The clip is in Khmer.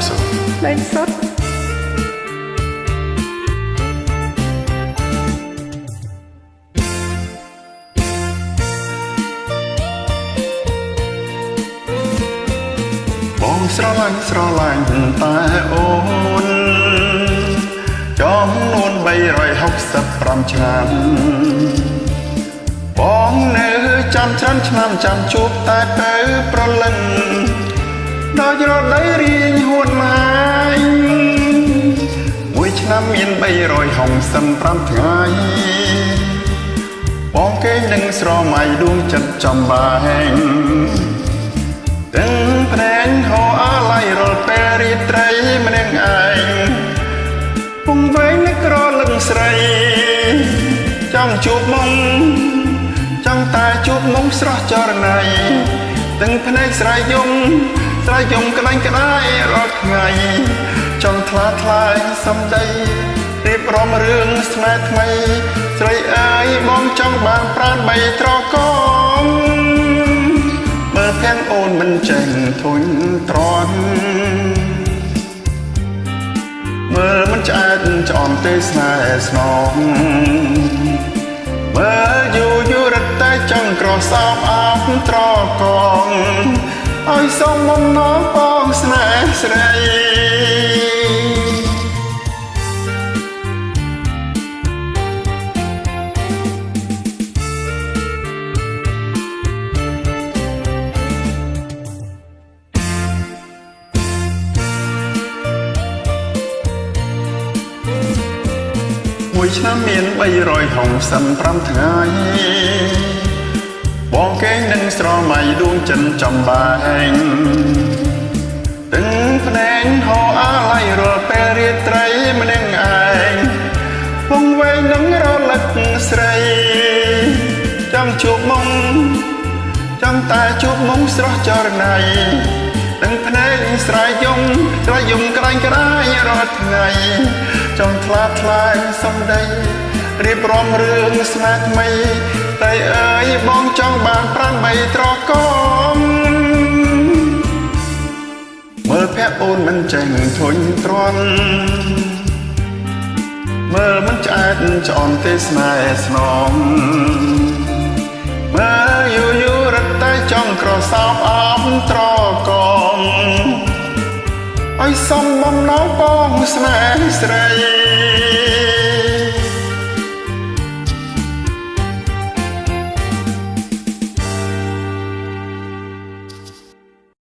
សូរលេងសុទ្ធបងស្រឡាញ់តែអូនចំនួន365ឆ្នាំបងនៅចាំច្រើនឆ្នាំចាំជួបតែទៅប្រលឹងដល់រដូវរៀងហួតមកមួយឆ្នាំមាន365ថ្ងៃបងគេនឹងស្រមៃដួងចិត្តចំបែងទាំងភ្នែកហោអាឡៃរលពេលរីត្រីម្នាក់ឯងពងវែងនឹករលឹងស្រីចង់ជួបមុំចង់តែជួបមុំស្រស់ចរណៃទាំងភ្នែកស្រ័យយំក្តាញ់ក្តាយរាល់ថ្ងៃចង់ថ្លាសំដីរៀបរាប់រឿងស្នេហ៍ថ្មីស្រីអើយបងចង់បានប្រាណបីត្រកងមើលទាំងអូនមិនចេះធុញទ្រាន់មើលមិនឆ្អែតច្អមទេស្នេហ៍ស្នងមើលយូររត់តែចង់ក្រសោបអោបត្រកងឲ្យសុំបំណងបងស្នេហ៍ស្រីមួយឆ្នាំមាន365ថ្ងៃបងគេនឹងស្រមៃដួងចិនចំបែងទាំងភ្នែកហោអាឡៃរាល់ពេលរាត្រីម្នាក់ឯងពងវែងនឹងរលឹកស្រីចង់ជួបមុំចង់តែជួបមុំស្រស់ចរណៃទាំងភ្នែកស្រ័យយំក្តាញ់ក្តាយរាល់ថ្ងៃចង់ថ្លាសំដីរៀបរាប់រឿងស្នេហ៍ថ្មីតែអើយបងចង់បានប្រាំបីត្រកងមើលភ័ក្រអូនមិនចេះធុញទ្រាន់មើលមិនឆ្អែតច្អមទេស្នេហ៍ស្នងមើលយូររត់តែចង់ក្រសោបអោបត្រកងឲ្យសុំបំណងបងស្នេហ៍ស្រី